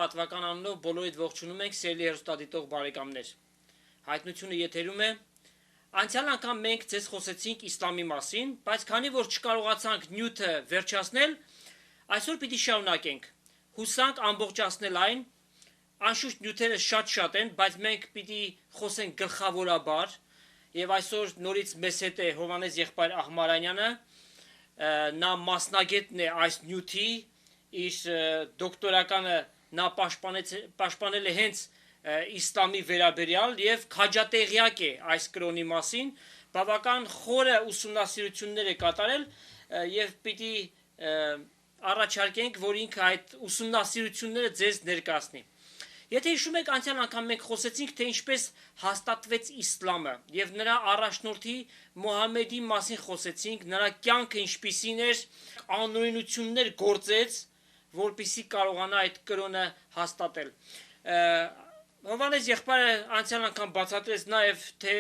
պատվական անունով բոլորիդ ողջունում ենք սիրելի հեռուստադիտող բարեկամներ։ Հայտնությունը եթերում է։ Անցյալ անգամ մենք ձեզ խոսեցինք իսլամի մասին, բայց քանի որ չկարողացանք նյութը վերջացնել, այսօր պիտի շարունակենք։ Հուսանք ամբողջացնել այն, անշուշտ նյութերը շատ են, բայց մենք պիտի խոսենք գլխավորաբար, եւ այսօր նորից մեզ հետ է Հովհաննես եղբայր Ահմարանյանը, նա մասնագետն է այս նյութի, իր դոկտորականը նա պաշտպանել է հենց իսլամի վերաբերյալ եւ քաջատեղյակ է այս կրոնի մասին, բավական խորը ուսումնասիրություններ է կատարել եւ պիտի առաջարկենք, որ ինքը այդ ուսումնասիրությունները ձեզ ներկայացնի։ Եթե հիշում եք, անցյալ անգամ մենք խոսեցինք, թե ինչպես հաստատվեց իսլամը եւ նրա առաջնորդի Մուհամմեդի մասին խոսեցինք, նրա կյանքը ինչպիսին էր, անօրենություններ գործեց, որպեսզի կարողանա այդ կրոնը հաստատել։ Հովհաննես եղբայրը անցյալ անգամ բացատրեց նաեւ, թե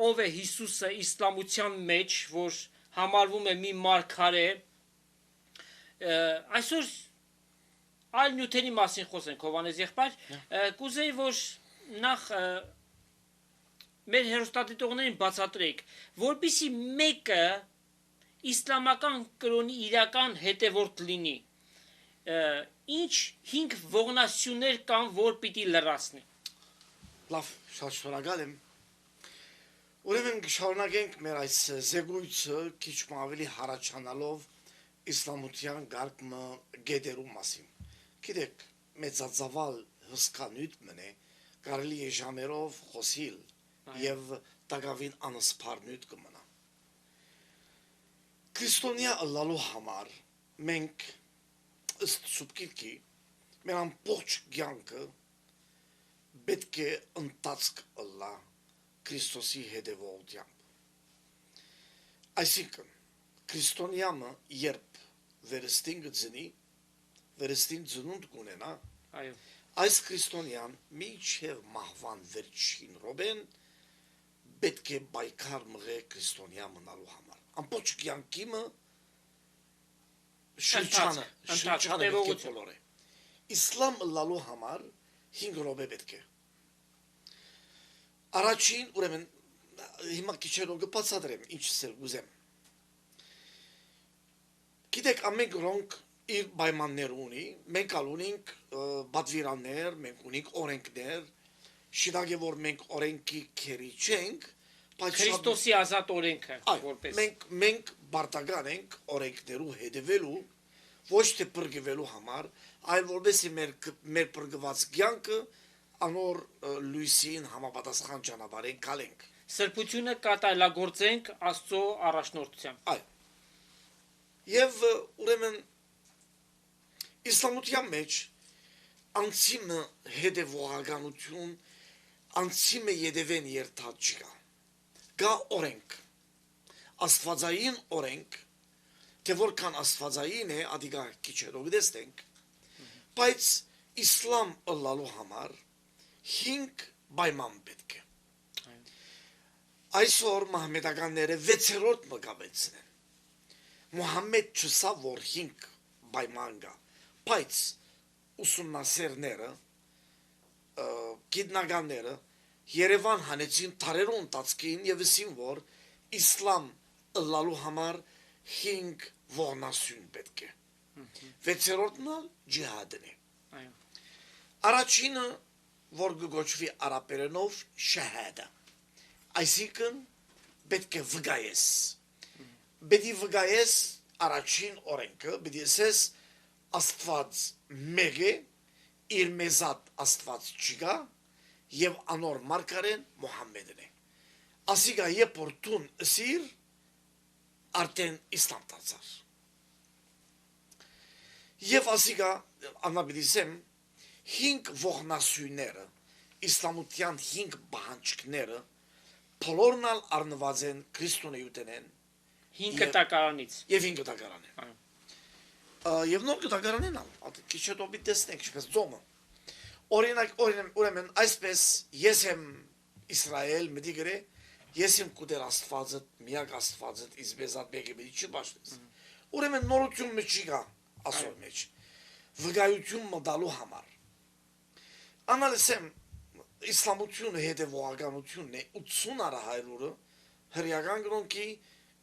ով է Հիսուսը իսլամության մեջ, որ համարվում է մի մարգարե։ Այսօր այլ նյութերի մասին խոսենք, Հովհաննես եղբայր, կուզեի, որ նախ մեր հեռուստադիտողներին բացատրեք, որպեսզի մեկը իսլամական կրոնի իրական հետևորդ լինի, ինչ 5 ողնասյուներ կան, որ պիտի լրացնի։ Լավ, շատ շնորհակալ եմ։ Ուրեմն շարունակենք մեր այս զեկույցը քիչ ավելի հարաճանալով իսլամության գարկմը գեդերու մասին։ Գիտեք, մեծածավալ հսկա նյութ մնե, կարելի է ժամերով խոսիլ եւ տակավին անսփար նյութ կմնա։ Քրիստոնյա ըլլալու համար մենք ըստ սուբկիրքի մեր ամբողջ կյանքը պետք է ընթացք ըլլա Քրիստոսի հետևողությամբ։ Այսինքն, քրիստոնյամը երբ վերստին գծնի, վերստին ծնունդ կունենա, այս քրիստոնյան միջև մահվան վերջին րոպեն պետք է պայքար մղե քրիստոնյա մնալու համար։ Ամբողջ կյանքիմը շրջանը բոլորը։ Իսլամ ըլլալու համար 5 րոպե պետք է։ Առաջին, ուրեմն հիմա քիչերով կբացատրեմ, ինչս էլ ուզեմ։ Գիտեք, ամեն կրոնք իր պայմաններ ունի, մենք ալ ունենք պատվիրաններ, մենք ունենք օրենքներ, շիտակ է, որ մենք օրենքի քերի չենք, բայց Քրիստոսի ազատ օրենքը որպես մենք բարտական ենք օրենքներու հետևելու, ոչ թե բրգվելու համար, այլ որպեսզի մեր բրգված կյանքը անոր լույսին համապատասխան ճանապարհին գալենք։ Սրբությունը կատարելագործենք Աստծո առաջնորդությամբ։ Այո։ Եվ ուրեմն իսլամության մեջ անցիմը հետևողականություն, անցիմը յետևեն երթած չկա։ Գա օրենք, աստվածային օրենք, թե որքան աստվածային է, ադիգա քիչերով դեսնենք, բայց իսլամ ըլլալու համար 5 պայման պետք է։ Այսօր մահմեդականները 6-րդ մգաբեցն են։ Մուհամմեդ չսա, որ 5 պայման կա, բայց ուսումնասիրները, գիտնականները Երևան հանեցին տարերու ընթացքին եւ ասին, որ իսլամ ըլլալու համար 5 ողնասյուն պետք է։ 6-րդն ջիհադն է։ Առաջինը, որ գոչվի արաբերենով շահադա, այսինքն պետք է վգայես։ Պետք է վգայես առաջին օրենքը, պետք է ասես Աստված մեկ է, իր մեզատ Աստված չկա, եւ անոր մարգարեն Մուհամմեդն է։ Ասիկա երբ որ տուն ասիր, արդեն իսլամ դարձար։ Եվ ասիկա անաբիդիսեմ 5 ողնասյուները, իսլամության 5 բանջկները, բոլորն առնված են քրիստոնեություն են 5 կտակարանից։ Եվ 5 կտակարան է։ Եվ նոր կտակարանին քիչ հետո պիտի տեսնենք ինչպես ծոմը։ Օրինակ, ուրեմն այսպես ես եմ Իսրայել, մտի գրե, ես եմ կուտեր Աստվածը, միակ Աստվածը, իսբեզատ մեկը մտի չբաշտես։ Ուրեմն նորություն մեջ չի գա ասոր մեջ։ Վգայություն մտալու համար Անալսեմ իսլամությունը հետևողականությունն է 80-100-ը հրյական գրոնքի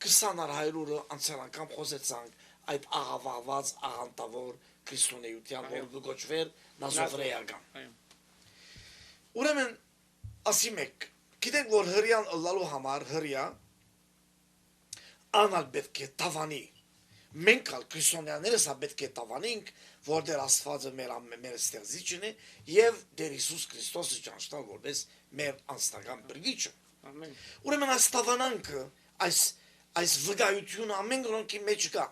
20-100-ը անցյալ անգամ խոսեցանք այդ աղավաղված աղանտավոր քրիստոնեության որ գոչվեր նազովրեական ուրեմն ասի մեկ գիտենք որ հրյան ըլլալու համար հրյա անալ պետք է տավանի մենք ալ քրիստոնյաներս պետք է տավանենք որ դեր Աստվածը մեր ստեղծիչն է եւ դեր Հիսուս Քրիստոսը ճանաչել որպես մեր անձնական բրգիչը ամեն ուրեմն այս տավանանքը այս վկայությունը ամեն գոնքի մեջ կա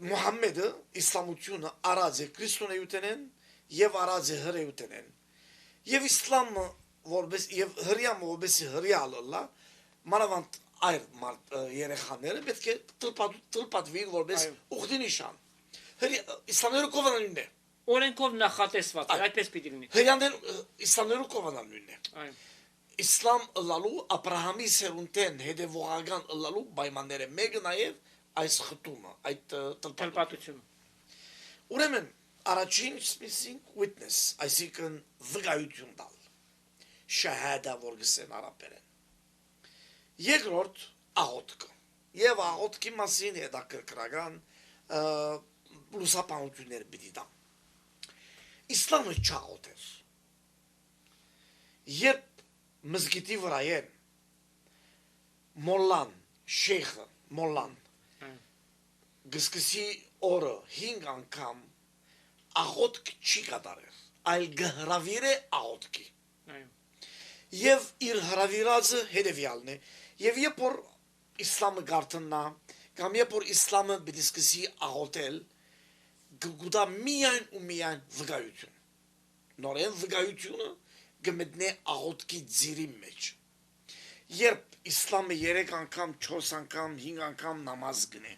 Մուհամմեդը իսլամությունը արած է քրիստոնեությունեն եւ արած է հրեությունեն եւ իսլամը որպես եւ հրյամը որպես հրյալը մանավանդ այլ երեխաները պետք է տլպատվի որպես ուխտի նշան իսլամները կովանալուն է օրենքով նախատեսված այդպես պիտի լինի հրյանեն իսլամները կովանալուն է իսլամ ըլլալու Աբրահամի սերունդեն հետևողական ըլլալու պայմանները մեկը նաեւ այս խտումը այդ տլպատությունը ուրեմն առաջին սպիսինգ witness այսինքն վկայություն տալ շահադա որ գսեն արաբերեն երկրորդ աղոթքը եւ աղոթքի մասին հետաքրքրական լուսապանություններ պիտի տամ իսլամը չաղոթեր երբ մզգիտի վրա են մոլլան շեյխը մոլլան գսկսի օրը 5 անգամ աղոթք չի կատարել այլ գհրավիր է աղոթքի եւ իր հրավիրածը հետեւյալն է եւ երբ որ իսլամը գարտնա կամ երբ որ իսլամը պիտի սկսի աղոթել գուտա միայն ու միայն վկայություն նորեն վկայությունը գմտնե աղոթքի ձիրի մեջ երբ իսլամը 3 անգամ 4 անգամ 5 անգամ նամազ գնե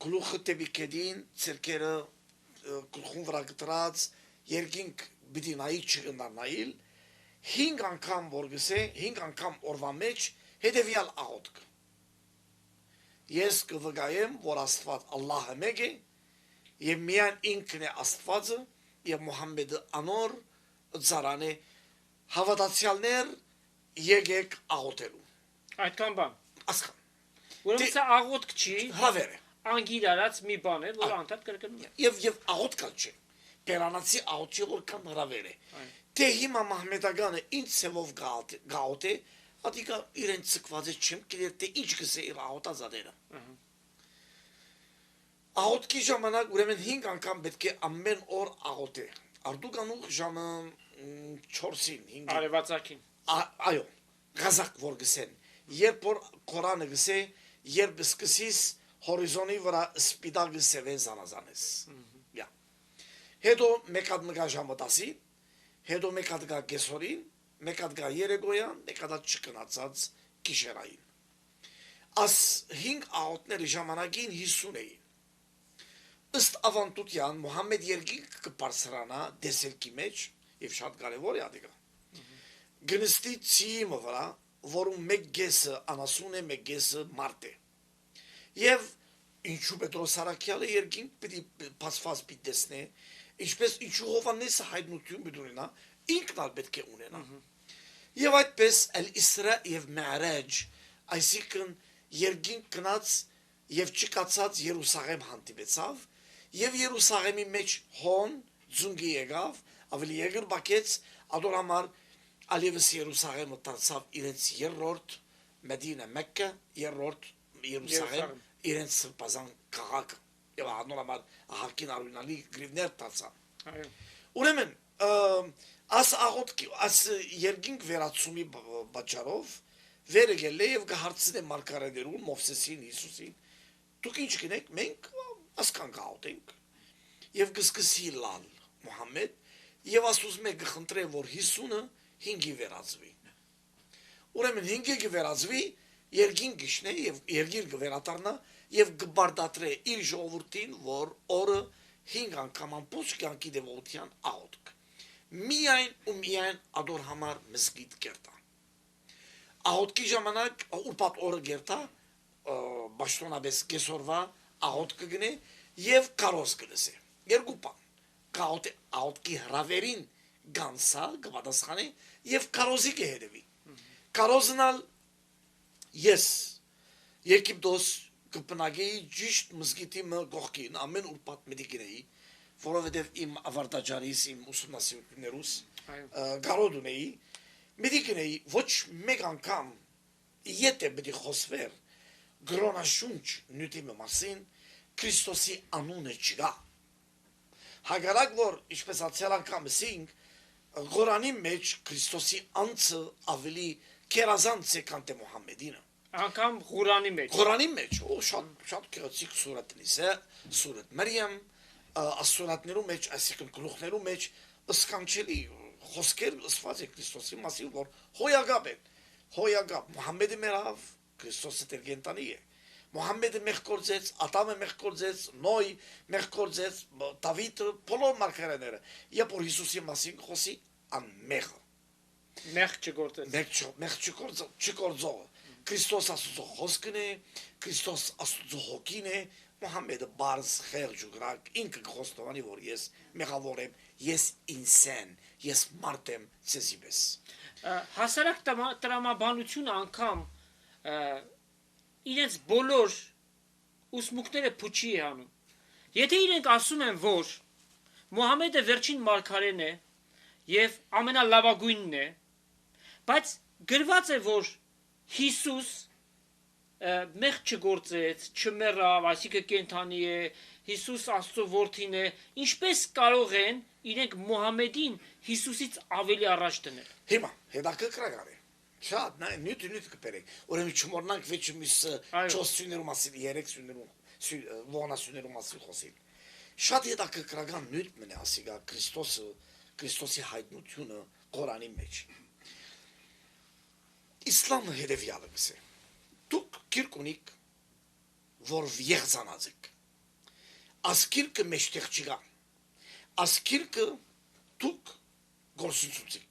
գլուխը դեպի կեդին ցերկերը գլխուն վրա գտրած երկինք պիտի նայի չգնանայիլ 5 անգամ որ գսե 5 անգամ օրվա մեջ հետևյալ աղոթք ես կվկայեմ որ Աստված Ալլահը մեկ է եւ միայն ինքն է Աստվածը եւ Մուհամմեդը անոր ծառան է հավատացյալներ եկեք աղոթելու այդքան բան ասկան ուրեմն սա աղոթք չի հավեր է անգիրարած մի բան է որ անդադ կրկնում է եւ աղոթք չէ Պերանացի աղոթքի որ կամ հրավեր է թե հիմա մահմեդականը ինչ ցևով գաոտ է ադիկա իրեն ցկված է չեմ գիտեր թե ինչ գսե իր աղոթազադերը աղոթքի ժամանակ ուրեմն 5 անգամ պետք է ամեն օր աղոթե արդուկանու ժամը 4-ին 5-ին արևածագին այո գազակ որ գսեն երբ որ Qur'անը գսե երբ սկսես հորիզոնի վրա սպիտակ սևե զանազանես յա հետո մեկ հատ մգա ժամը 10-ին հետո մեկ հատ գա կեսօրին մեկ հատ գա երեկոյան մեկ հատ չկնացած գիշերային աս 5 աղոթների ժամանակին 50 էին ըստ ավանդության Մուհամմեդ երկինք կբարձրանա դեսելքի մեջ եւ շատ կարեւոր է ադիգա գնստի ցիմը վրա որում մեկ գեսը անասուն է մեկ գեսը մարդ է եւ ինչու Պետրոս Սարաքյալը երկինք պիտի փասված պիտի տեսնե ինչպես ինչու Հովանեսը հայտնություն պիտի ունենա ինքն ալ պետք է ունենա եւ այդպես Ալ-Իսրա եւ Մա'րաջ այսինքն երկինք գնաց եւ չկացած Երուսաղեմ հանդիպեցավ եւ Երուսաղեմի մեջ հոն ձունգի եկավ ավելի երկրբակեց ադորամար Ալիևս Երուսաղեմը դարձավ իրենց երրորդ Մեդինա Մեքքա երրորդ Երուսաղեմ իրենց սրբազան քաղաք եւ ադորամար ահակին արունալի գրիվներ դարձավ ուրեմն աս աղոթքի աս երկինք վերացումի պատճառով վերը գելե եւ գահարցնե մարգարեներուն Մովսեսին Հիսուսին դուք ինչ գնեք մենք ասկան գաղոթենք եւ գսկսի լալ Մուհամմեդ եւ ասուս մեկ խնդրե որ 50-ը 5-ի վերածվի ուրեմն 5-ի վերածվի երկին գիշնե եւ երգիր գվերատառնա եւ գբարդատրե իր ժողովրդին որ օրը 5 անգամ ամբողջ կյանքի դեվոլության աղոթք միայն ու միայն ադոր համար մզգիտ կերտա աղոթքի ժամանակ ուրբաթ օրը գերտա բաշտոնաբես կեսորվա աղոթք կգնե եւ կարոս կլսե երկու բան աուտքի հրավերին գանսա կպատասխանի եւ կարոզի կհետևի կարոզնալ ես Եգիպտոս կպնակեի ճիշտ մզգիտի կողքին ամեն ուր պատմետի գնեի որովհետեւ իմ ավարտաճարիս իմ ուսումնասիրություններուս կարոտ ունեի միտի գնեի ոչ մեկ անգամ եթե պետք է խոսվեր գրոնաշունչ նյութի մասին Քրիստոսի անունը չկա հակառակ որ ինչպես ացել անգամ ասինք Ղուրանի մեջ Քրիստոսի անձը ավելի քերազանց է քան թե Մուհամմեդինը անգամ Ղուրանի մեջ ու շատ քրոծիկ սուրաթնից է սուրաթ Մարիամ ասուրաթներու մեջ այսինքն գլուխներու մեջ ըսկանչելի խոսքեր ըսված է Քրիստոսի մասին որ հոյագապ Մուհամմեդը մերավ Քրիստոսը տերգենտանի է Մուհամմեդը մեղ կործեց Ադամը մեղ կործեց Նոյ մեղ կործեց Դավիթը բոլոր մարգարեները երբ որ Հիսուսի մասին խոսի անմեղ մեղ չկործող Քրիստոս Աստծո խոսքն է Քրիստոս Աստծո հոգին է Մուհամմեդը բարձ խեղճ ու գրակ ինքը խոստովանի որ ես մեղավոր եմ ես ինսեն ես մարդ եմ ցեզի պես հասարակ տրամաբանությունը անգամ իրենց բոլոր ուսմունքները փուչի է անում եթե իրենք ասում են որ Մուհամմեդը վերջին մարգարեն է եւ ամենալավագույնն է բայց գրված է որ Հիսուս մեղ չգործեց, չմեռավ, այսինքն կենդանի է, Հիսուս Աստծո որդին է, ինչպես կարող են իրենք Մուհամմեդին Հիսուսից ավելի առաջ դնել։ Հիմա հետաքրքրական է։ Շատ նյութ կբերենք, ուրեմն չմոռնանք վեճը մյուս 4 սյուներու մասին, 3 սյուներու ողնասյուներու մասին խոսել։ Շատ հետաքրքրական նյութ մնա ասիգա Քրիստոսի հայտնությունը Ղուրանի մեջ։ Իսլամը հետևյալը գսե դուք գիրք ունիք որ եղծանած եք աս գիրքը մեջտեղ չկա աս գիրքը դուք գործունեություն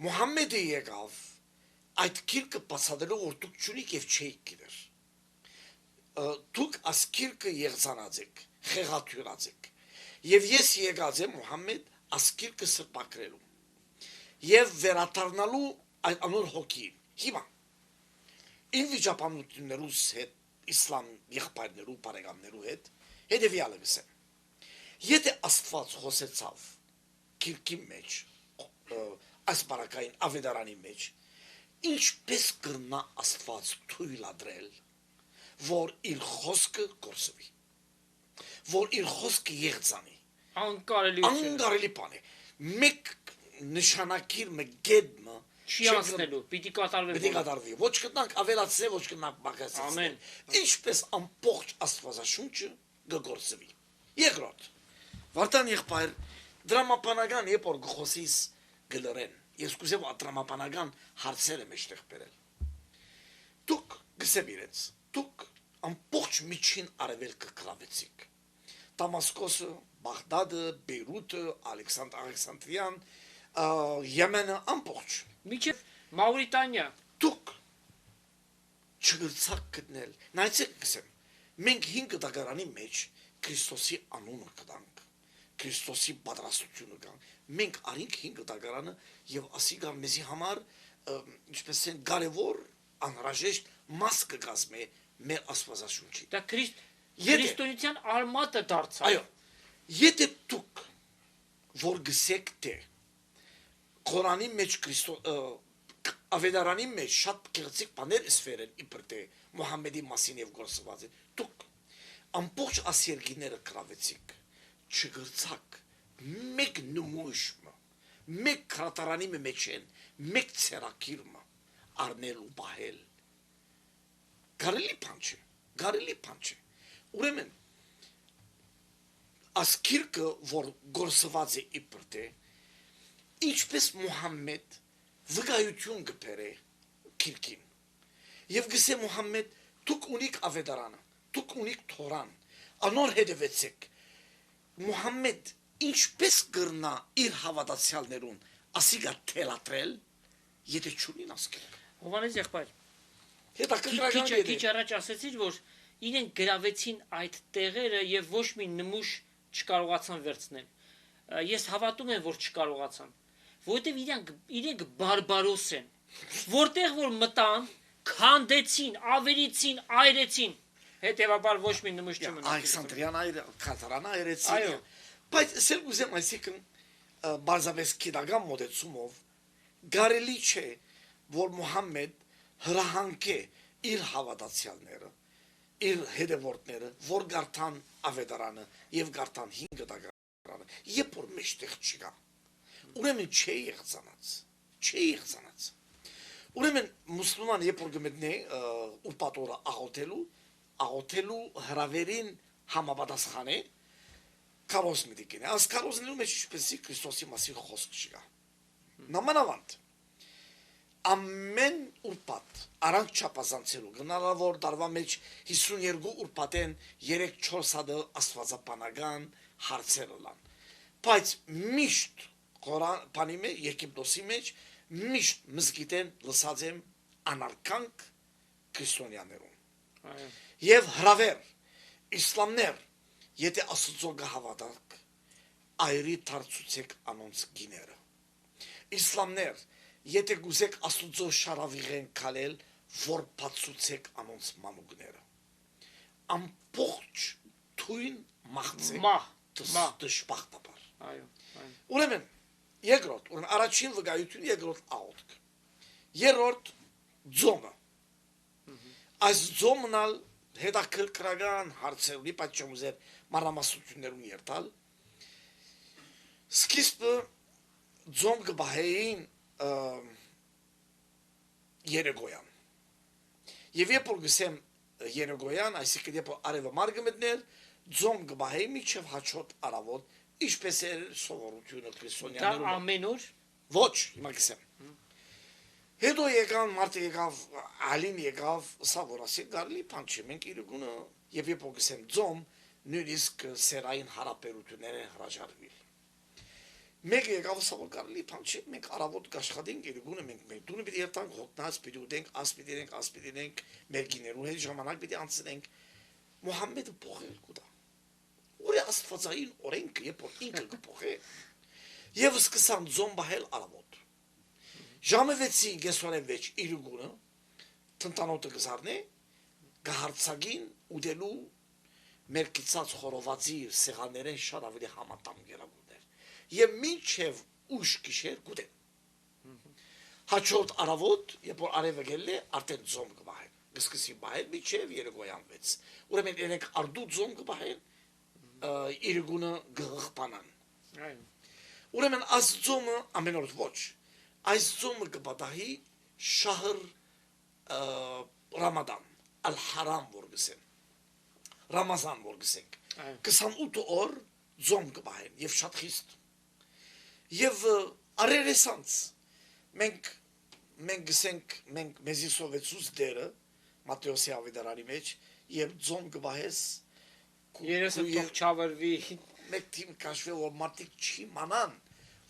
Մուհամմեդը եկավ այդ գիրքը բացատրելով որ դուք չունիք եւ չէիք գիտեր դուք աս գիրքը եղծանած եք խեղաթյուրած եք եւ ես եկած եմ Մուհամմեդ աս գիրքը սրբակրելու եւ վերադառնալու այդ անոր հոգի հիմա in վիճապանություններուս հետ իսլամ եղբայրներու բարեկամներու հետ հետևյալը գսեմ եթե Աստված խոսեցավ քիրքի մեջ այս բարակային ավետարանի մեջ ինչպես կրնա Աստված թույլատրել որ իր խոսքը գործվի որ իր խոսքը եղծանի անկարելի բան է մեկ նշանակիր մեկ գեդմը չի անցնելու, պիտի կատարվի։ Ոչ կտնանք ավելացնել, ոչ կտնանք բաղացնել։ Ինչպես ամբողջ Աստվածաշունչը կգործվի։ Երկրորդ, Վարդան եղբայր դրամապանական երբ որ գխոսիս գլրեն։ Ես կուզեմ դրամապանական հարցերը մեջտեղ բերել։ Դուք գսեմ իրենց, դուք ամբողջ միջին արևելքը գրավեցիք։ Դամասկոսը, Բաղդադը, Բեյրութը, Ալեքսանդրիան, Եմենը ամբողջ Միջև Մաուրիտանիա դուք չգրցակ գտնել նայեցեք գսեմ մենք 5 դագարանի մեջ Քրիստոսի անունը կտանք Քրիստոսի պատրաստությունը կան մենք արինք 5 դագարանը եւ ասիգա մեզի համար ինչպես են կարևոր անհրաժեշտ մաս կգազմե մեր Աստվածաշունչի դա քրիստոնեության արմատը դարձավ այո եթե դուք որ գսեք թե Ղուրանի մեջ ավետարանի մեջ շատ գեղեցիկ բաներ ասվել են իբր թե Մուհամմեդի մասին եւ գործված են դուք ամբողջ ասիերգիները գրավեցիք չգրցակ մեկ նմուշը մեկ քրատարանի մեջ են մեկ ցերակիրը արնել ու բահել գարելի փանչ ուրեմն ասկիրկը որ գործված է իբր թե ինչպես Մուհամմեդ վկայություն կբերե քիրքին եւ գսե Մուհամմեդ դուք ունիք ավետարանը դուք ունիք Թորան անոր հետևեցեք Մուհամմեդ ինչպես կրնա իր հավատացյալներուն ասիգա թելատրել եթե չունին ասկերք Հովանես եղբայր հետաքրքրական քիչ առաջ ասեցիր որ իրենք գրավեցին այդ տեղերը եւ ոչ մի նմուշ չկարողացան վերցնել։ Ես հավատում եմ, որ չկարողացան, որովհետև իրենք բարբարոս են, որտեղ որ մտան, քանդեցին, ավերիցին, այրեցին, հետևաբար ոչ մի նմուշ չմնաց։ Ալեքսանդրիան կաթարան այրեցին։ Այո։ Բայց սել ուզեմ այսինքն բարձրապես քիդագամ մոդեցումով գարելի չէ, որ Մուհամմեդ հրահանգե իր հավատացյալները, իր հետևորդները, որ գարտան ավետարանը եւ գարտան 5 դագարանը, երբ որ մեջտեղ չկա։ Ուրեմն չի եղծանած։ Ուրեմն մուսուլման երբ որ գմտնե ուրպատորը աղոթելու հրավերին համապատասխան է կարոս միտիկին։ Այս կարոսներում մեջ ինչպեսի Քրիստոսի մասին խոսք չկա։ Նամանավանդ ամեն ուրպատ առանց չափազանցելու գնալավոր դարվա մեջ 52 ուրպատեն 3-4 հատ աստվածապանական հարցեր լան։ Բայց միշտ Ղուրանի մեջ Եգիպտոսի մեջ միշտ մզգիտեն լսած եմ անարքանք քրիստոնյաներուն։ Եվ հրավեր իսլամներ եթե Աստծո գահավատակ այրի դարձուցեք անոնց գիները։ Իսլամներ եթե գուզեք Աստծո շարավիղեն քալել որ բացուցեք անոնց մանուկները։ Ամբողջ թույն մաղցեք դժբախտաբար։ Այո։ Ուրեմն երկրորդ առաջին վկայություն երկրորդ աղոթք։ Երրորդ ձոմը։ Այս ձոմնալ հետաքրքրական հարցերուի պատճառ ուզեր մանրամասնություններուն երթալ։ Սկիզբը ձոմ կբահեին երեգոյան։ Եվ երբ որ գսեմ երեգոյան, այսինքն երբ որ արևը մարգը մտներ, ձոմ կբահեի միջև հաջորդ արավոտ, ինչպես էր սովորությունը քրիստոնյաներում։ Դա ամեն օր։ Ոչ, հիմա գսեմ։ Հետո եկան մարդը եկավ, ալին եկավ, սա որ ասի գարլի փանչի մենք իրգունը եւ երբ որ գսեմ ձոմ, նույնիսկ սերային հարաբերությունները հրաժարվել։ Մեկ եկավ սա որ գարլի փանչի մենք արավոտ աշխատենք իրգունը մենք դունը պիտի երթանք հոգնած պիտի ուտենք, աս պիտի դենք մեր գիներու հետ ժամանակ պիտի անցնենք։ Մուհամմեդը փոխել կուտա։ Ուրի աստվածային օրենքը երբ որ ինքը կփոխե եւ սկսան ձոմ բահել արավոտ։ Ժամը 6-ի գեսորեն վեճ իրգունը տնտանոտը գզարնե գահարցագին ուդելու մեր կիցած խորովածի սեղաններեն շատ ավելի համատամ գերագուներ եւ մինչեւ ուշ գիշեր գուտեն հաջորդ արավոտ երբ որ արևը գելե արդեն ձոմ կբահեն գսկսի բահել մինչեւ երեկոյան 6 ուրեմն երեք արդու ձոմ կբահեն իրգունը գղղպանան ուրեմն այս ձոմը ամեն օր ոչ այս ձոմը կպատահի շահր Ռամադան, ալ-հարամ որ գսեն, Ռամազան որ գսենք, 28 օր ձոմ կբահեն և շատ խիստ։ Եվ արերեսանց, մենք գսենք, մենք մեզի սովեցուց դերը, Մատեոսի ավետարանի մեջ, և ձոմ կբահես, երեսը թող չավրվի, մեկ թիմ կաշվե, որ մարդիկ չի մանան,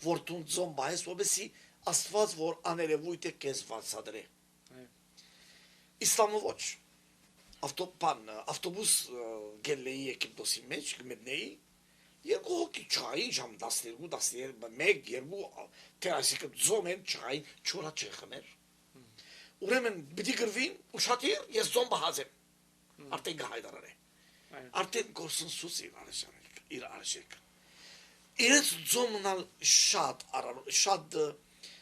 որ տուն ձոմ բահես, որպեսի Աստված որ աներևույթ է կեզ վացադրե։ Իսլամը ոչ։ Ավտոբուս գելեի Եգիպտոսի մեջ կմտնեի, երկու հոգի չային ժամ 12, 1, 2, թե այսինքն ձոմ են չային, չորա չխմեր։ Ուրեմն պիտի գրվին, ուշադիր, ես ձոմ բահած եմ։ Արդեն գահայդարար է։ Արդեն գործընսուց իր արժեք։ Իրենց ձոմնալ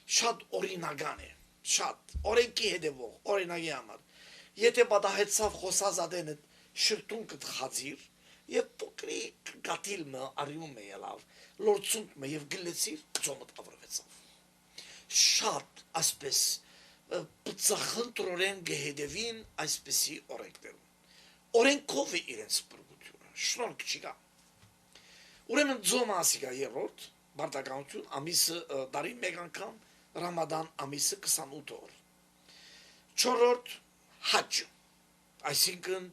շատ օրինական է, շատ օրենքի հետևող, օրինակի համար։ Եթե պատահեցավ խոսազադենը շրտուն կտխածիր և պոկրիկ գատիլմը արյում է ելավ, լորցունքմը և գլեցիր, ձոմըտ ավրվեցավ։ Շատ այսպես պծախնդրորեն գհետևին այսպեսի օրենքներում։ Օրենքով է իրենց պրգությունը, շնորք չկա։ Ուրեմն ձոմը ասիկա երրորդ, բարտականություն, ամիսը դարի մեկ անգամ, Ռամադան ամիսը 28 օր։ Չորրորդ հաջ, այսինքն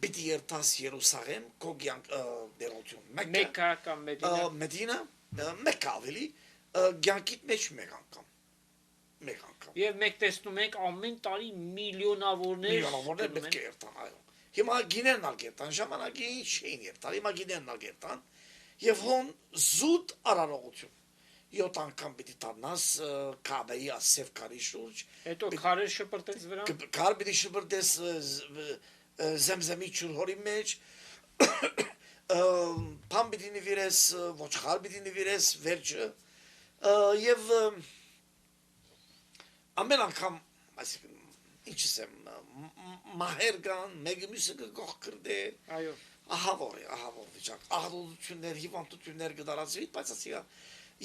պիտի երթաս Երուսաղեմ, քո դերություն, Մեքքա կամ Մեդինա, Մեքքա ավելի, կյանքիդ մեջ մեկ անգամ։ Եվ մեկ տեսնում եք ամեն տարի միլիոնավորներ պետք է երթան, այո։ Հիմա գիներն ալ գերտան, ժամանակի չէին երթան, հիմա գիներն ալ գերտան, Եվ հոն զուտ արարողություն 7 անգամ պիտի դառնաս Քաբեի ասև կարի շուրջ Հետո քարեր շպրտեց վրան։ Կար պիտի շպրտես զեմզեմի ջուրհորի մեջ Փամ պիտի նվիրես ոչխար պիտի նվիրես վերջը եւ ամեն անգամ այսինքն ինչս եմ մահեր կան մեկը մյուսը գող կրդե Այո։ ահավոր վիճակ ահավորություններ հիվանդություններ կդարածվի բայց ասիա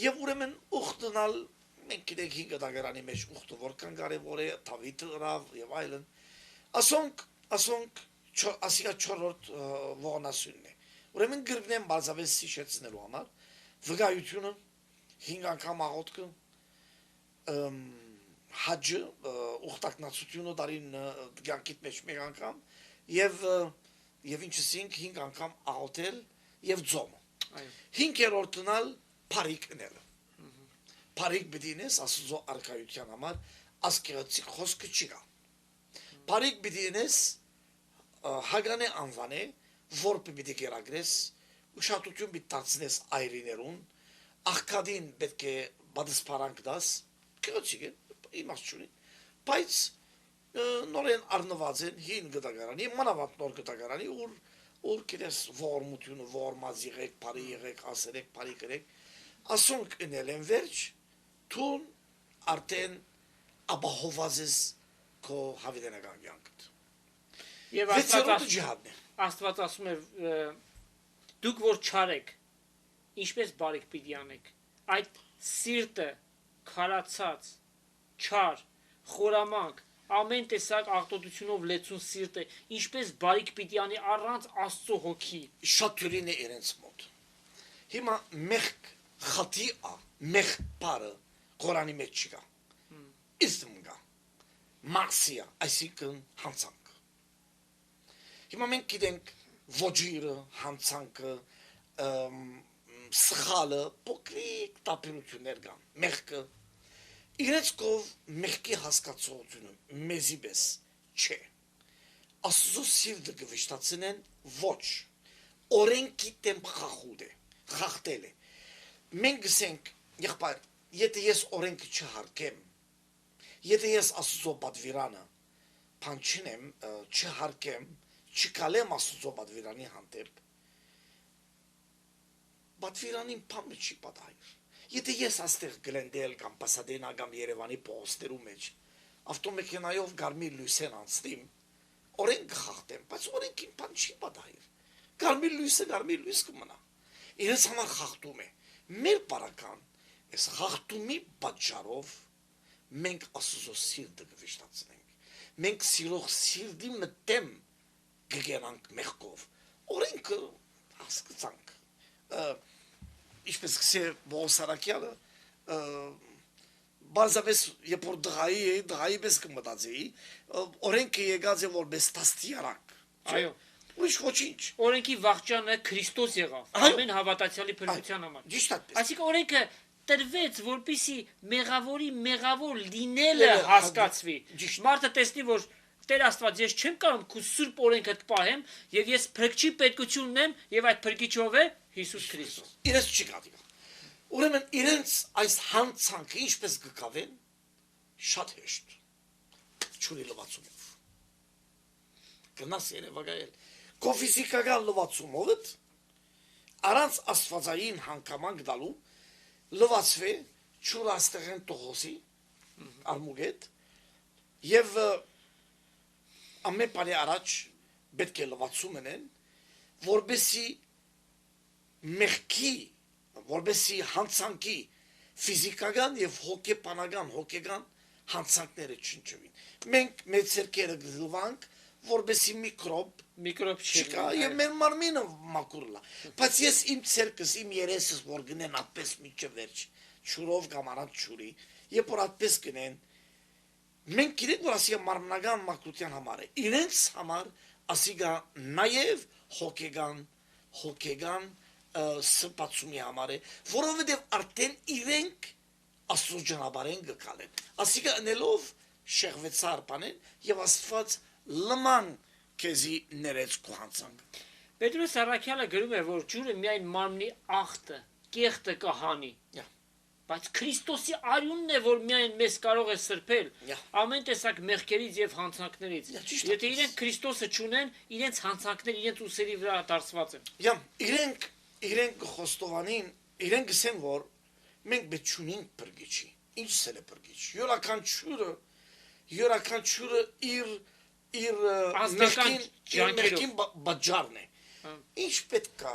եւ ուրեմն ուխտնալ մենք գիտենք 5 դագարանի մեջ ուխտը որքան կարեւոր է թավիթը ռավ եւ այլն ասոնք ասիա 4-րդ ողնասյունն է ուրեմն գրգնեմ բազավես սիշեցնելու համար վգայությունը 5 անգամ աղոթքը հաջը ուխտակնացությունը դարին ցանկիտ մեջ մեկ անգամ եւ ինչսինք 5 անգամ աղոթել եւ ծոմը Այո 5-րդնալ Փարիկները Փարիկ բդինես ասուզո արքայության համար ասկերացի խոսքը չի գա Փարիկ բդինես հագանե անվանե որպե պիտի գերագրես ուշադրություն պիտի դարձնես այրիներուն աղքադին պետք է բադսպարանք դաս քրոջիկը իմաստունի բայց նորեն առնված են 5 գտագարանի մանավանդ նոր գտագարանի ուր կերես ողորմությունը ողորմած եղեք բարի եղեք ասերեք բարի գրեք ասոնք ընել են վերջ թուն արդեն ապահովված ես քո հավիտենական կյանքդ Եվ Աստված ասում է դուք որ չարեք ինչպես բարիք պիտի անեք այդ սիրտը քարացած չար խորամանկ ամեն տեսակ աղտոտությունով լեցուն սիրտը ինչպես բարիք պիտի անի առանց Աստծո հոգի շատ թյուրին է իրենց մոտ հիմա մեղք խատիա մեղք բարը Qur'ani մեջ չկա իսմ կա մաքսիա այսինքն հանցանք հիմա մենք գիտենք ոջիրը հանցանքը սխալը փոքրիկ տապիրություններ կան մեղքը իրենց կով մեղքի հասկացողությունը մեզի պես չէ Աստծո սիրտը գվշտացնեն ոչ օրենքի դեմ խախտել է մենք գսենք եղբայր եթե ես օրենքը չհարկեմ եթե ես Աստծո պատվիրանը փանչինեմ չհարկեմ չկալեմ Աստծո պատվիրանի հանդեպ պատվիրանին փամը չի պատահիր եթե ես աստեղ գլենդել կամ Պասադենա կամ Երևանի փոստերու մեջ ավտոմեքենայով գարմիր լույսեն անցնեմ օրենք խախտեմ բայց օրենքին փան չի պատահիր գարմիր լույս կմնա իրենց համար խախտում է մեր բարական այս խախտումի պատճառով մենք Աստծո սիրտը կվշտացնենք մենք սիրող սիրտի մտեմ գգենանք մեղքով օրենքը հասկացանք ինչպես կսե Բոսարակյանը բազավես երբ որ դղայի պես կմտածեի օրենքը եկած է որպես տաստիարակ Այո ուրիշ ոչինչ օրենքի վաղճանը Քրիստոս եղավ ամեն հավատացյալի փրկության համար այսինքն օրենքը տրվեց որպեսի մեղավորի մեղավոր լինելը հասկացվի մարդը տեսնի որ Տեր Աստված ես չեմ կարող քո սուրբ օրենքը տպահեմ եւ ես փրկչի պետքություն ունեմ եւ այդ փրկիչով է Հիսուս Քրիստոս իրենց չի գտի ուրեմն իրենց այս հանցանքը ինչպես կկավեն շատ հեշտ ճուրի լվացումով գնաս երևակայել քո ֆիզիկական լվացումով առանց աստվածային հանգամանք դալու լվացվե ճուր աստեղեն տողոսի արմուգետ եւ ամեն բանի առաջ պետք է լվացում ունեն որբեսի մեղքի որբեսի հանցանքի ֆիզիկական եւ հոգեբանական հանցանքները չնչվին մենք մեր ցերկերը գլվանք որբեսի միկրոբ չկա եւ մեր մարմինը մակուրլա բայց ես իմ ցերկս իմ երեսս որ գնեն այդպես միջը վերջ ճուրով կամ առանց ճուրի երբ որ այդպես գնեն մենք գիտենք որ ասիա մարմնական մակրության համար է իրենց համար ասիգա նաեւ հոգեգան սպացումի համար է որովհետեւ արդեն իրենք Աստծո ճանապարհեն գկալեն ասիգա անելով շեղվեցար բանեն եւ Աստված լման քեզի ներեց քո հանցանք Պետրոս Առաքյալը գրում է, որ ջուրը միայն մարմնի ախտը, կեղտը կհանի։ Yeah. Բայց Քրիստոսի արյունն է, որ միայն մեզ կարող է սրբել Yeah. ամեն տեսակ մեղքերից եւ հանցանքներից։ Yeah, ճիշտ է։ Եթե իրենք Քրիստոսը չունեն, իրենց հանցանքները իրենց ուսերի վրա դարձված են։ Յամ իրենք խոստովանին, իրենք գսեն որ մենք պետք չունենք բրգիչի։ Ինչ սել է բրգիչ։ Յուրաքանչյուրը իր մեղքին բաժարն է։ Ինչ պետք է,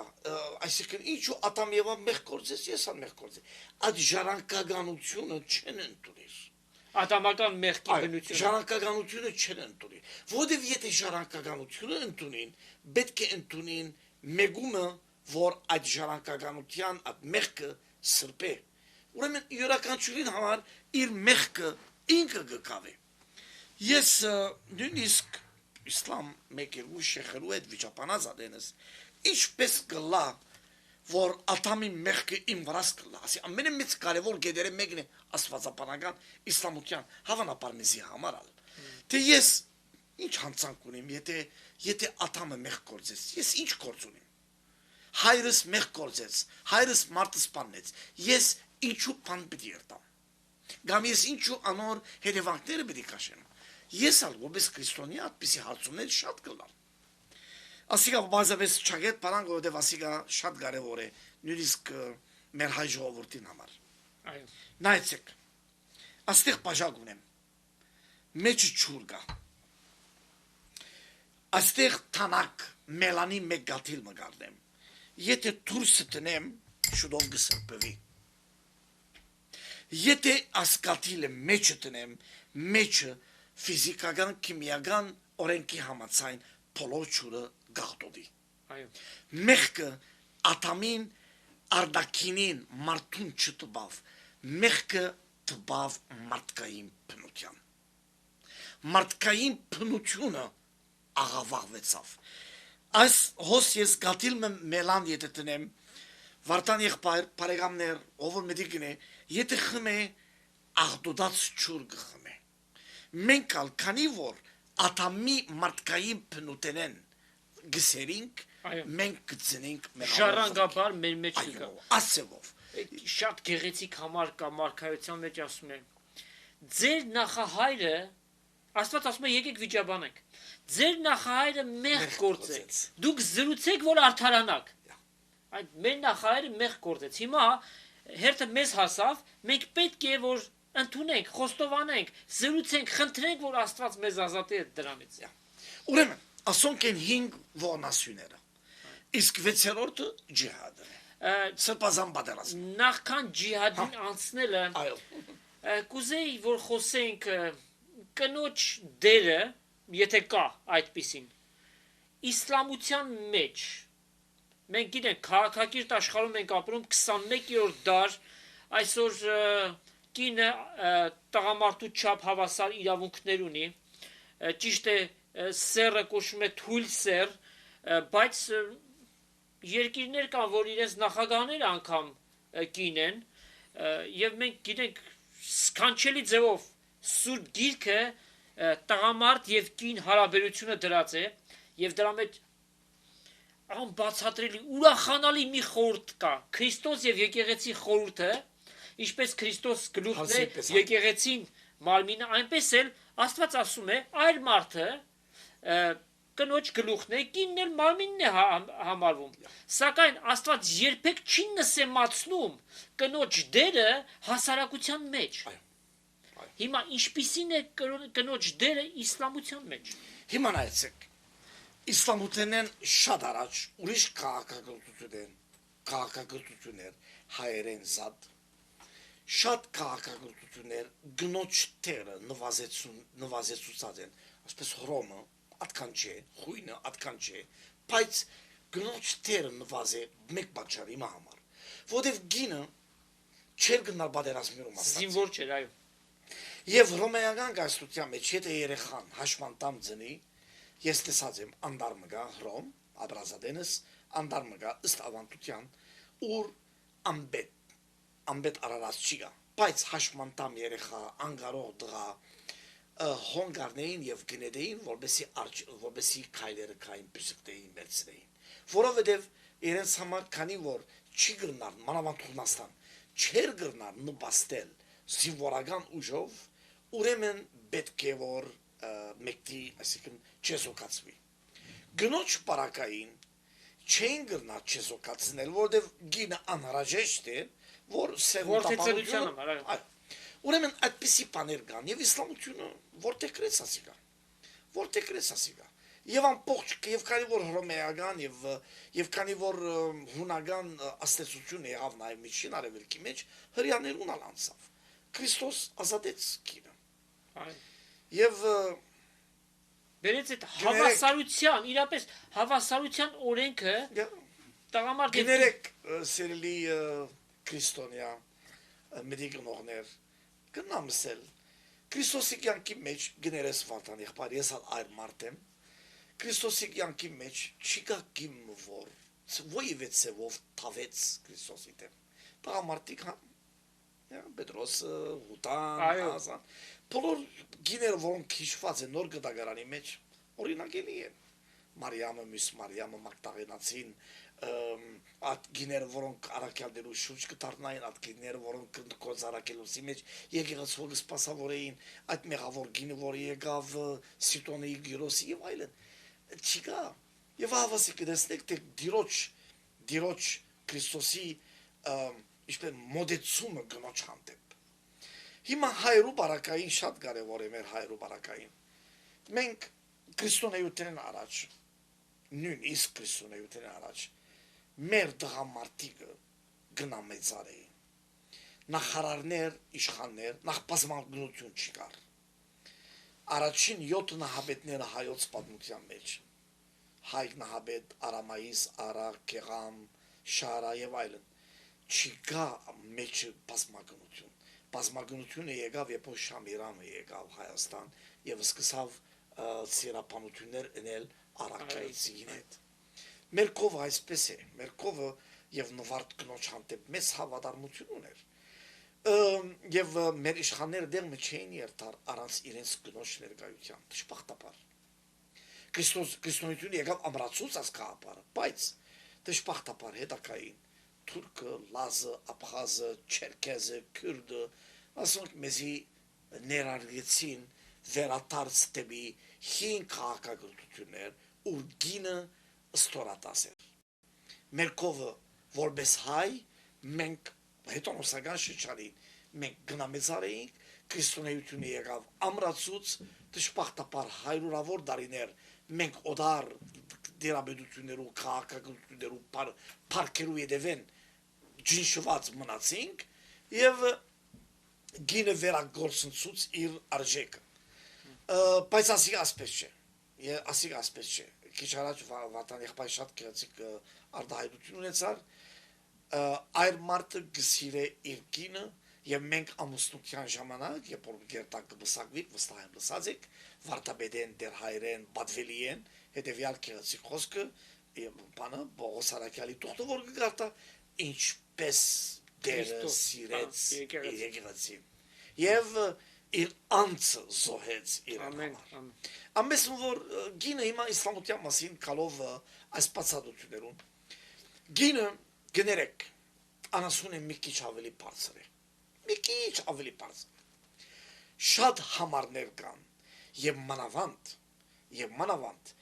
այսինքն ինչու Ադամ Եվա մեղ գործեց, ես ան մեղ գործեց։ Այդ ժառանգականությունը չեն ընդունել։ Ադամական մեղքի բնությունը։ Ժառանգականությունը չեն ընդունել։ Որովհետև եթե ժառանգականությունը ընդունին, պետք է ընդունին մեգումը, որ այդ ժառանգականության այդ մեղքը սրբե։ Ուրեմն յուրաքանչյուրին համար իր մեղքը ինքը գկավե։ Ես նույնիսկ իսլամ մեկերու շեխերու այդ վիճապանած ադենս ինչպես գլա որ ատամի մեղքը իմ վրաս գլա ասի ամենամեծ կարևոր գեդերը մեկն է աստվածապանական իսլամության հավանաբար մեզի համարալ թե ես ինչ հանցանք ունեմ եթե ատամը մեղ գործեց ես ինչ գործ ունեմ հայրս մեղ գործեց հայրս մարդը սպանեց ես ինչու բան պիտի երտամ գամ ես ինչու անոր հետևանքները պիտի կաշեմ Ես ալ որպես քրիստոնյա այդպիսի հարցումներ շատ կլամ։ Ասիկա բազավես չագետ բանան գոդև ասիկա շատ կարևոր է նույնիսկ մեր հայ ժողովրդին համար։ Այո։ Նայեցեք։ Աստեղ բաժակ ունեմ։ Մեջը ջուր կա։ Աստեղ թանակ մելանի մեկ գաթիլ մգարնեմ։ Եթե դուրսը տնեմ շուտով գսրբվի։ Եթե ասկաթիլը մեջը տնեմ մեջը ֆիզիկական, քիմիական օրենքի համաձայն բոլոր ջուրը գաղտոդի։ Այո։ Մեղքը ատամին արդակինին մարդուն չտբավ, մեղքը տբավ մարդկային բնության։ Մարդկային բնությունը աղավաղվեցավ։ Այս հոս ես գաթիլ մելան եթե տնեմ, վարտան եղբայր, բարեկամներ, ով մետի գնե, եթե խմե աղտոդած ջուր գխմե։ Մենք ալ քանի որ ատամի մարդկային բնութենեն գսերինք մենք գծենք ժառանգաբար մեր մեջ կգա ասելով շատ գեղեցիկ համար կա մարգարեության մեջ ասում են ձեր նախահայրը Աստված ասում է եկեք վիճաբանենք ձեր նախահայրը մեղ գործեց դուք զրուցեք որ արդարանաք այդ մեր նախահայրը մեղ գործեց հիմա հերթը մեզ հասավ մենք պետք է որ ընդունենք, խոստովանենք, զրուցենք, խնդրենք, որ Աստված մեզ ազատի դրանից։ Ուրեմն, ասոնք են 5 ողնասյուները։ Իսկ 6-րդը ջիհադն է։ Սրբազան պատերազմ։ Նախքան ջիհադին անցնելը, կուզեի, որ խոսենք կնոջ դերը, եթե կա այդպիսին, իսլամության մեջ, մենք գիտենք, քաղաքակիրթ աշխարհում ենք ապրում 21-րդ դար, այսօր կինը տղամարդու չափ հավասար իրավունքներ ունի, ճիշտ է սերը կոչվում է թույլ սեր, բայց երկիրներ կան, որ իրենց նախագահները անգամ կին են, եւ մենք գիտենք սքանչելի ձևով Սուրբ Գիրքը տղամարդ եւ կին հարաբերությունը դրած է եւ դրա մեջ անբացատրելի ուրախանալի մի խորհուրդ կա Քրիստոս եւ եկեղեցի խորհուրդը Ինչպես Քրիստոս գլուխն է եկեղեցին մարմինը այնպես էլ Աստված ասում է այլ մարդը կնոջ գլուխն է կինն էլ մարմինն է համարվում սակայն Աստված երբեք չի նսեմացնում կնոջ դերը հասարակության մեջ հիմա ինչպիսին է կնոջ դերը իսլամության մեջ հիմա նայեցեք իսլամութենեն շատ առաջ ուրիշ քաղաքագործություններ հայերեն զատ Շատ քաղաքագործություններ գնոջ թերը նվազեցուցած են, ասպես Հռոմը, atkan չէ, խույնը atkan չէ, բայց գնոջ թերը նվազե մեկ պատճառի համար, որովհետև գինը չէր գնալ պատերազմներում զինվոր չէր, այո։ Եվ հռոմեական կայսրության մեջ եթե երեխան հաշմանդամ ծնի, ես տեսած եմ անդար մգա Հռոմ, Աբրազադենս, անդար մգա ըստ ավանդության, ուր ամբետ արարած չի գա, բայց հաշմանդամ երեխա, անգարող դղա, հոնգարներին և գնեդեին, որբեսի քայլերը կային պիսկտեին վերցնեին, Որովհետև իրենց համար քանի որ չի գրնար մանավանդ Հունաստան չեր գրնար նպաստել զինվորական ուժով, ուրեմն պետք է որ մեկտի, այսինքն չեզոքացվի։ Գնոջ պարակային չեն գրնար չեզոքացնել, որովհետև գինը անհրաժեշտ է, որ Որդեծրությունը, ուրեմն այդպիսի բաներ կան եւ իսլամությունը որտեղրեց ասիգա եւ ամբողջ եւ քանի որ հռոմեական եւ քանի որ հունական աստեցություն եղավ նաեւ միջին արևելքի մեջ հрьяաներուն անցավ Քրիստոս ազատեց գինը եւ բերեց այդ հավասարության իրապես հավասարության օրենքը տղամարդ գներեք սերելի քրիստոնյա մեդիկնողներ գնամսել Քրիստոսի կյանքի մեջ գներես վարտան եղբայր ես այր մարդ եմ Քրիստոսի կյանքի մեջ չի գա գիմ որ ոյվեցեվով թավեց Քրիստոսի դեմ տղամարդիկ հա Պետրոս Հուտան Ազան բոլոր գիները որոնք քիշված են նոր գդագարանի մեջ օրինակելի են Մարիամը մյուս Մարիամը Մագդաղենացին at գիները որոնք արաքյալներու շուրջ կդառնային at գիները որոնք կոց արաքելուսի մեջ եկեղեցու սպասավոր էին այդ մեղավոր գինը որ եկավ Սիտոնի Գիրոսի եւ այլն չկա եւ հավասի կդեսնեք թե դիրոջ Քրիստոսի ինչպես մոդեցումը գնոջ հանդեպ հիմա հայրու բարակային շատ կարեւոր է մեր հայրու բարակային մենք քրիստոնեութեն առաջ նույնիսկ քրիստոնեութեն առաջ մեր դղամարտիկը գնամեծար էին նախարարներ իշխաններ նախ բազմագնություն չկար առաջին 7 նահաբետները հայոց պատմության մեջ Հայկ նահաբետ Արամայիս Արա Կեղամ Շարա եւ այլն չկա մեջ բազմագնությունը եկավ երբ Շամիրամը եկավ Հայաստան եւ սկսավ սիրապանություններ ունել Արաքայցին հետ մեր կովը այսպես է մեր կովը եւ նվարդ կնոջ հանդեպ մեծ հավատարմություն ուներ եւ մեր իշխանները դեռ չէին երթար առանց իրենց կնոջ ներկայության դժբախտաբար քրիստոնեությունը եկավ ամրացուց ասկապարը բայց դժբախտաբար հետակային թուրքը լազը աբխազը չերքեզը քուրդը ասոնք մեզի ներարգեցին վերադարձ դեպի հին քաղաքագործություններ ուր գինը ստորատաս էր մեր կովը որպես հայ մենք հետոնոսական շրջանին մենք գնամեծար էինք քրիստոնեությունը եկավ ամրացուց դժբախտաբար հայրուրավոր դարիներ մենք օդար դերաբեդություններու քաղաքագործություններու парքերու եդևեն ջինշված մնացինք եւ գինը վերագործնցուց իր արժեքը բայց ասիգ ասպես չէ քիչ առաջ վատան եղբայր շատ գեղեցիկ արտահայտություն ունեցար այր մարդը գսիրե իր գինը եւ մենք ամուսնության ժամանակ երբ որ գերտակ կբսակվիկ վստահ եմ լսած եք վարտաբեդեն դեր հայրեն բադվելիեն հետեւյալ գեղեցիկ խոսքը բանը Բողոս Արաքյալի տողը որ գարտա ինչպես դերը սիրեց եկեղեցին եւ իր անձը զոհեց իր ամեն որ գինը հիմա իսլամության մասին կալով այս բացատրություններուն գինը գներեք անասուն է մի քիչ ավելի բարձր է մի քիչ ավելի բարձր շատ համարներ կան եւ մանավանդ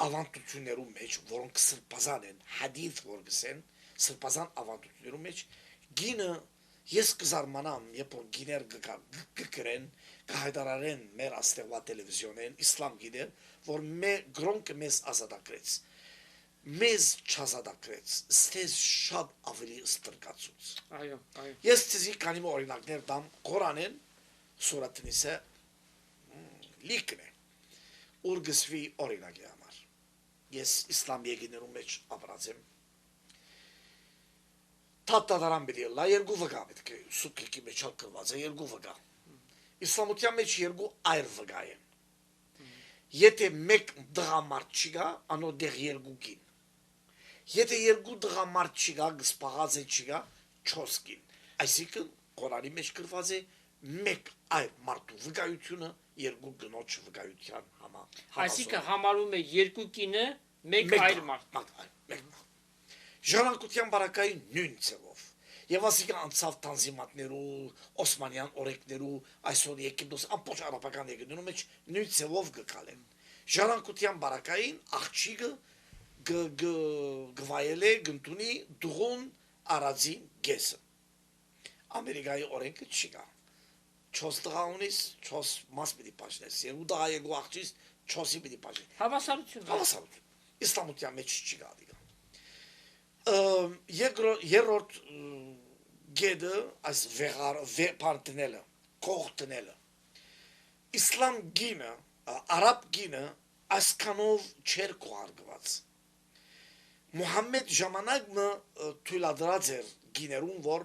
ավանդություններու մեջ որոնք սրբազան են հադիթ որ գսեն սրբազան ավանդություններու մեջ գինը ես կզարմանամ երբ որ գիներ գկրեն կհայտարարեն մեր աստեղվա տելևիզիոնեն իսլամ գիներ որ գրոնքը մեզ ազատագրեց մեզ չազատագրեց ստեզ շատ ավելի ստրկացուց այո ես ցեզի քանի օրինակներ դամ Ղուրանեն սուրաթ Նիսա լիքն է ուր գսվի օրինակի համար ես իսլամ եկիներու մեջ ապրած եմ Տատարան բիլա երկու վգա պետք է սուկիկի մեջ հակրված է երկու վգա իսլամության մեջ երկու այր վգա են եթե մեկ դղամարդ չկա անո դեղ երկու գին եթե երկու դղամարդ չկա գսպաղած է չկա 4 գին այսինքն Ղուրանի մեջ գրված է մեկ այր մարդու վգայությունը երկու գնոջ վգայության համար այսինքն համարում է երկու կինը Մեկ այլ մարդ։ Ժառանգության բարակային նույն ձևով։ Եվ ասիկա անցավ տանզիմատներու, օսմանյան օրենքներու, այսօր Եգիպտոս ամբողջ արաբական երկրներու մեջ նույն ձևով գկալեն։ Ժառանգության բարակային աղջիկը գվայել է գնտունի դուղուն արածին գեսը։ Ամերիկայի օրենքը չի կա։ 4 տղա ունիս, 4 մաս պիտի պաշտես, 2 տղա 2 աղջից 4-ի պիտի պաշտես։ Հավասարություն։ Իսլամության մեջ չի կա դիգա։ Երրորդ գեդը այս վեղարտնելը, կողտնելը։ Իսլամ գինը, արաբ գինը այսքանով չեր կողարգված։ Մուհամմեդ ժամանակը թույլատրած էր գիներուն, որ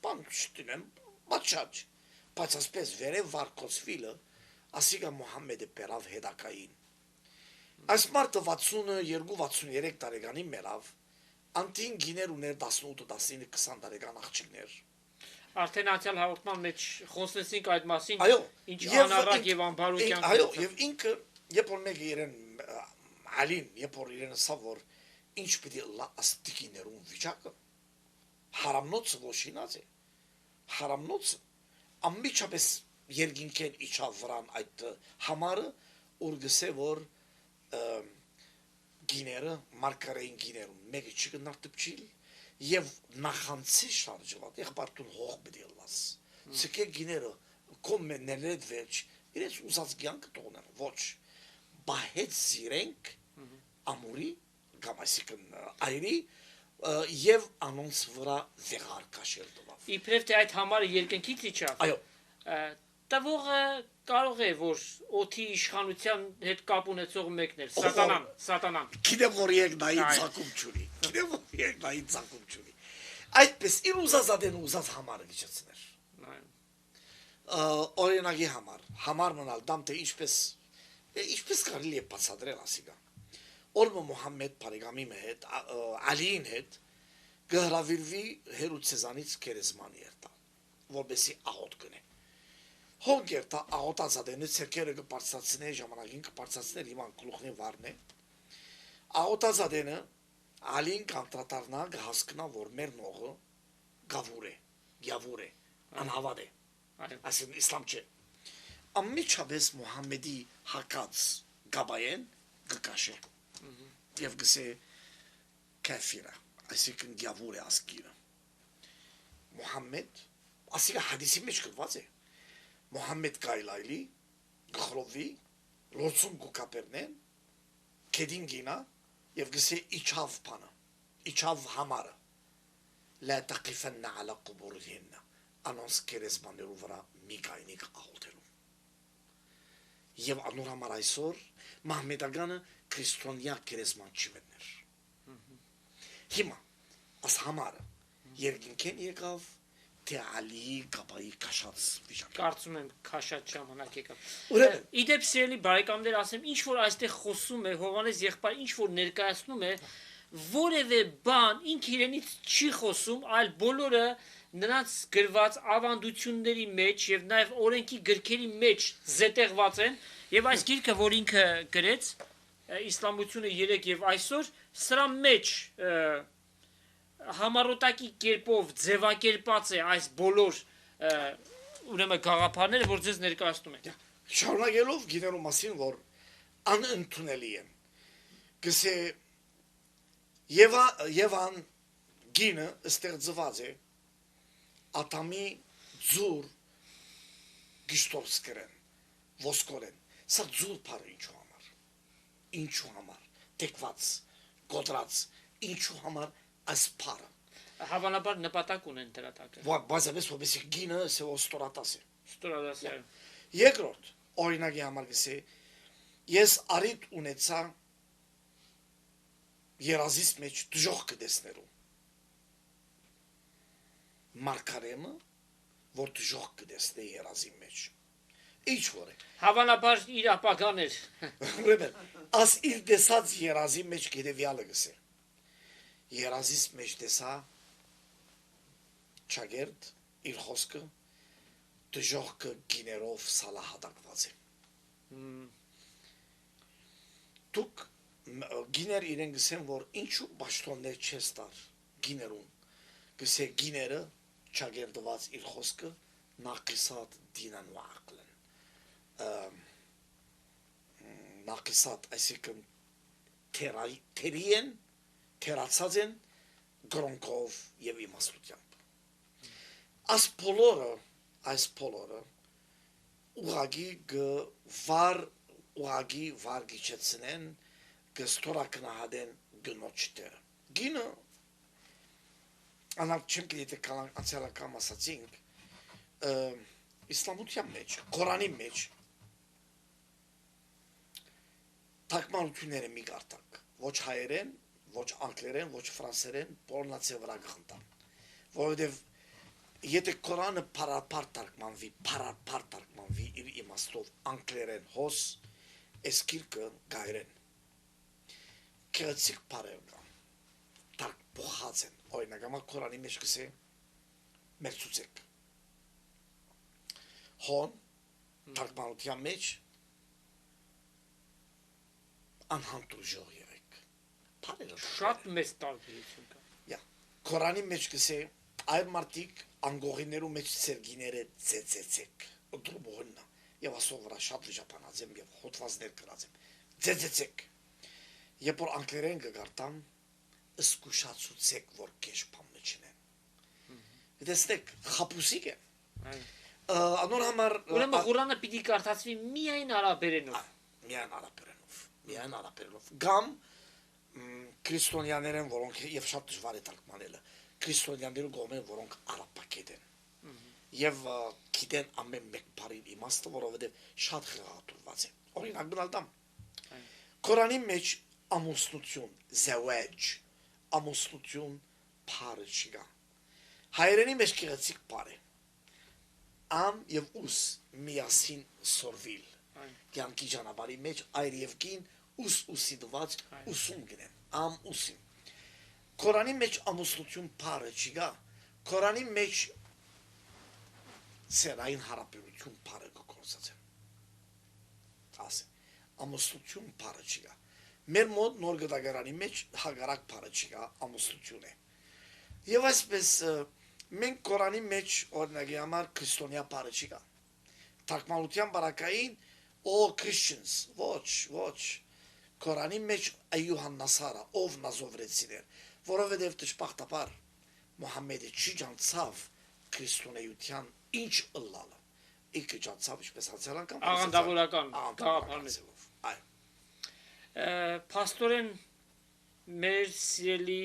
բան չտինեմ, բաչաչ, բայց ասպես վերև վարկոցվիլը, ասիկա Մուհամմեդը պերավ հետակային։ Այս մարդը 62-63 տարեկանի մերավ, անտին գիներ ուներ 18-19 20 տարեկան աղջիկներ։ Արդեն անցյալ հաղորդման մեջ խոսեցինք այդ մասին, ինչ անառակ եւ անբարոյ կյանք։ Այո, եւ ինքը, երբ որ մեկը իրեն Ալին, երբ որ իրեն ասավ, որ ինչ պիտի աստիկիներուն վիճակը, հարամնոցը ոչինած է, հարամնոցը, ամիջապես երկինքեն իջավ վրան այդ համարը, որ գսե, որ գիները, մարկարային գիներուն, մեկը չի գնար տպչիլ, և նախանցի շարժված, եղբարտուն հող բդի լաս, ծկե գիները, կոմ ներեդ վերջ, իրենց ուզած գյանքը տողնեն, ոչ, բահեց զիրենք, ամուրի, կամ այսիկն այրի, և անոնց վրա վեղար կաշել տվավ։ Իբրև թե այդ համարը երկնքից իջավ։ Այո։ Տվողը կարող է, որ օդի իշխանության հետ կապ ունեցող մեկն էր, սատանան։ Գիտեմ, որ երկնային ծակում չունի, գիտեմ, որ երկնային ծակում չունի։ Այդպես, իր ուզած ադեն ուզած համարը գիչեցներ։ Օրինակի համար մնալ դամ, թե ինչպես կարելի է բացատրել ասիկա։ Օրմը Մուհամմեդ բարեկամի հետ, Ալիին հետ, գհրավիրվի հերուցեզանից կերեզման երտալ, որբեսի աղոտ գնե։ Հոնք երտա աղոտազադենը ցերկերը կպարծացնե, ժամանակին կպարծացներ, իման կլուխնի վարն է։ Աղոտազադենը Ալին կանտրատարնա գհասկնա, որ մեր նողը գավուր է, անհավատ է, այսին իսլամ չէ։ Ամիջապես Մուհամմեդի հակած գաբայեն գկաշե և գսե կեֆիրա, այսիկն գավուր է ասկիրը։ Մուհամմեդ, ասիկը հադիսի մեջ կրված է, Մուհամմեդ կայլայլի, գխրովի, լոցում գուկապերնեն, կեդին գինա և գսե իչավ պանը, իչավ համարը, լա տակիվեննա ալա կուբորհեննա, անոնց կերեզմաներու վրա մի գայնիկ աղոտելու։ Եվ անոր համար այսօր մահմետագանը քրիստոնյա կերեզման չի մետներ։ Հիմա, աս համարը, երկինքեն եկավ, թե ալիի կապայի կաշած վիճակ։ Կարծում եմ քաշած ժամանակ եկավ։ Իդեպ սիրելի բարեկամներ, ասեմ, ինչ որ այստեղ խոսում է Հովհաննես եղբայր, ինչ որ ներկայացնում է, որևէ բան ինքը իրենից չի խոսում, այլ բոլորը նրանց գրված ավանդությունների մեջ եւ նաեւ օրենքի գրքերի մեջ զետեղված են, եւ այս գիրքը, որ ինքը գրեց, Իսլամությունը 3 եւ այսօր, սրա մեջ համառոտակի կերպով ձևակերպած է այս բոլոր ուրեմն գաղափարները, որ ձեզ ներկայացնում են։ Շարունակելով գիներու մասին, որ անընդունելի են, գսե Եվան գինը ստեղծված է ատամի ձուր գիշտովսկրեն, ոսկորեն, սա ձուր պարը ինչու համար, տեկված, գոտրած, ինչու համար այս պարը։ Հավանաբար նպատակ ունեն դրա տակը։ Բազապես որպեսի գինը ստորատաս է։ Ստորատաս է։ Երկրորդ, օրինակի համար գսե, ես արիտ ունեցա երազիս մեջ դժող կդեսներու։ Մարկարեմը, որ դժող կդեսնե երազի մեջ։ Ինչ որ է։ Հավանաբար իր ապագան էր։ Ուրեմն, աս իր դեսած երազի մեջ գերևյալը գսե։ Երազիս մեջ դեսա չագերտ իր խոսքը դժողքը գիներով սալահատակված է։ Դուք գիներ իրեն գսեն, որ ինչու բաշտոններ չես տար գիներուն, գսե գիները չագերդված իր խոսքը նակիսատ դինան ու ակլեն, նակիսատ, այսինքն թերի են, թերացած են գրոնքով և իմաստությամբ։ Այս բոլորը ուղագի վար գիչեցնեն գստորակնահադեն գնոջ տերը։ Գինը, անալ չեմ գիտի անցյալական ասացինք, իսլամության մեջ, Կորանի մեջ, թարգմանությունները մի գարտակ, ոչ հայերեն, ոչ անգլերեն, ոչ ֆրանսերեն, բոլնացի վրա գխնդան, որովհետև եթե Կորանը պարապար տարգմանվի իր իմաստով անգլերեն հոս, այս գիրքը գայրեն, կեղեցիկ պարեր կան, տարգ բոխած են, օրինակ ամա Կորանի մեջ կսե մեր ծուցեք, հոն, թարգմանության մեջ, անհանդուրժող եղեք, շատ մեծ տարբերություն կա։ Կորանի մեջ կսե այր մարդիկ անգողիներու մեջ ծերգիները ձեծեցեք, դրուբողննա, և ասով վրա շատ լժապանած եմ և հոտվածներ կրած եմ, ձեծեցեք, երբ որ անգլերեն կգարտամ, ըսկուշացուցեք, որ կեշ պամը չնեն, դեսնեք, խապուսիկ են, անոր համար Ուրեմն Ղուրանը պիտի կարդացվի միայն արաբերենով։ Միայն արաբերենով, գամ քրիստոնյաներ են, որոնք և շատ դժվար է թարգմանելը, քրիստոնյաներու կողմեն, որոնք արաբակետ են, և գիտեն ամեն մեկ բառի իմաստը, որովհետև շատ խեղաթուրված է։ Օրինակ գնալ դամ, Կորանի մեջ ամուսնություն, զեվեջ, ամուսնություն բառը չկա։ Հայերենի մեջ գեղեցիկ բառ է, ամ և ուս միասին սորվիլ, կյանքի ճանապարհի մեջ այր և կին ուսի դված ուսում գնեն, ամ ուսին։ Կորանի մեջ ամուսնություն բառը չկա, Կորանի մեջ սերային հարաբերություն բառը կգործածեն։ Ամուսնություն բառը չկա։ Մեր մոտ նոր գտագարանի մեջ հագարակ բառը չկա, ամուսնություն է։ Եվ այսպես մենք Կորանի մեջ օրինակի համար քրիստոնյա բառը չկա։ Թարգմանության բառակային Christians, ոչ, Կորանի մեջ Յուհաննասարա, ով նազովրեցիներ, որովհետև դժբախտաբար Մուհամմեդը չի ջանցավ քրիստոնեության ինչ ըլլալը, ինքը ջանցավ ինչպես հացելական Աղանդավորական գաղափարներով։ Փաստորեն մեր սիրելի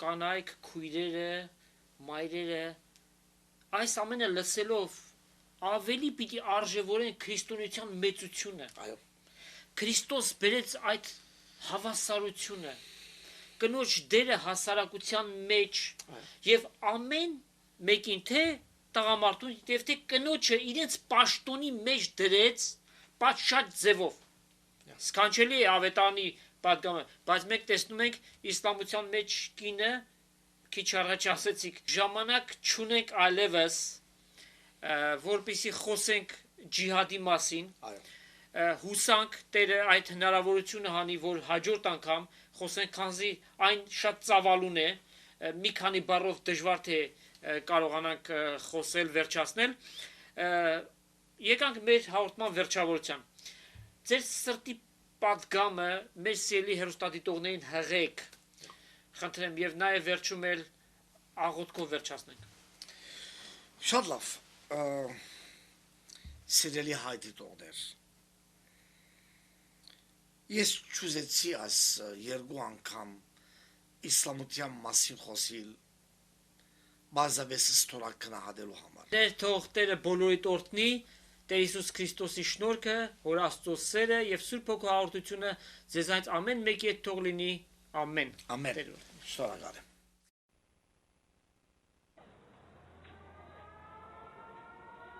կանայք, քույրերը, մայրերը այս ամենը լսելով ավելի պիտի արժևորեն քրիստոնեության մեծությունը։ Քրիստոս բերեց այդ հավասարությունը, կնոջ դերը հասարակության մեջ և ամեն մեկին թե տղամարդուն և թե կնոջը իրենց պաշտոնի մեջ դրեց պատշաճ ձևով։ Սքանչելի է ավետարանի պատգամը, բայց մենք տեսնում ենք իսլամության մեջ կինը, քիչ առաջ ասեցիք, ժամանակ չունենք այլևս, որպեսզի խոսենք ջիհադի մասին, հուսանք Տերը այդ հնարավորությունը հանի, որ հաջորդ անգամ խոսենք, քանզի այն շատ ծավալուն է, մի քանի բառով դժվար թե կարողանանք խոսել, վերջացնել։ Եկանք մեր հաղորդման վերջավորության։ Ձեր սրտի պատգամը մեր սիրելի հեռուստադիտողներին հղեք, խնդրեմ, և նաև վերջում էլ աղոթքով վերջացնենք։ Շատ լավ, սիրելի հայ դիտողներ, ես չուզեցի այս երկու անգամ իսլամության մասին խոսիլ բազավես ստորակնահատելու համար։ Թող Տերը բոլորիդ օրհնի, Տեր Հիսուս Քրիստոսի շնորհքը, Հոր Աստծո սերը և Սուրբ Հոգու հաղորդությունը ձեզանից ամեն մեկի հետ թող լինի։ Ամեն։ Շնորհակալ եմ։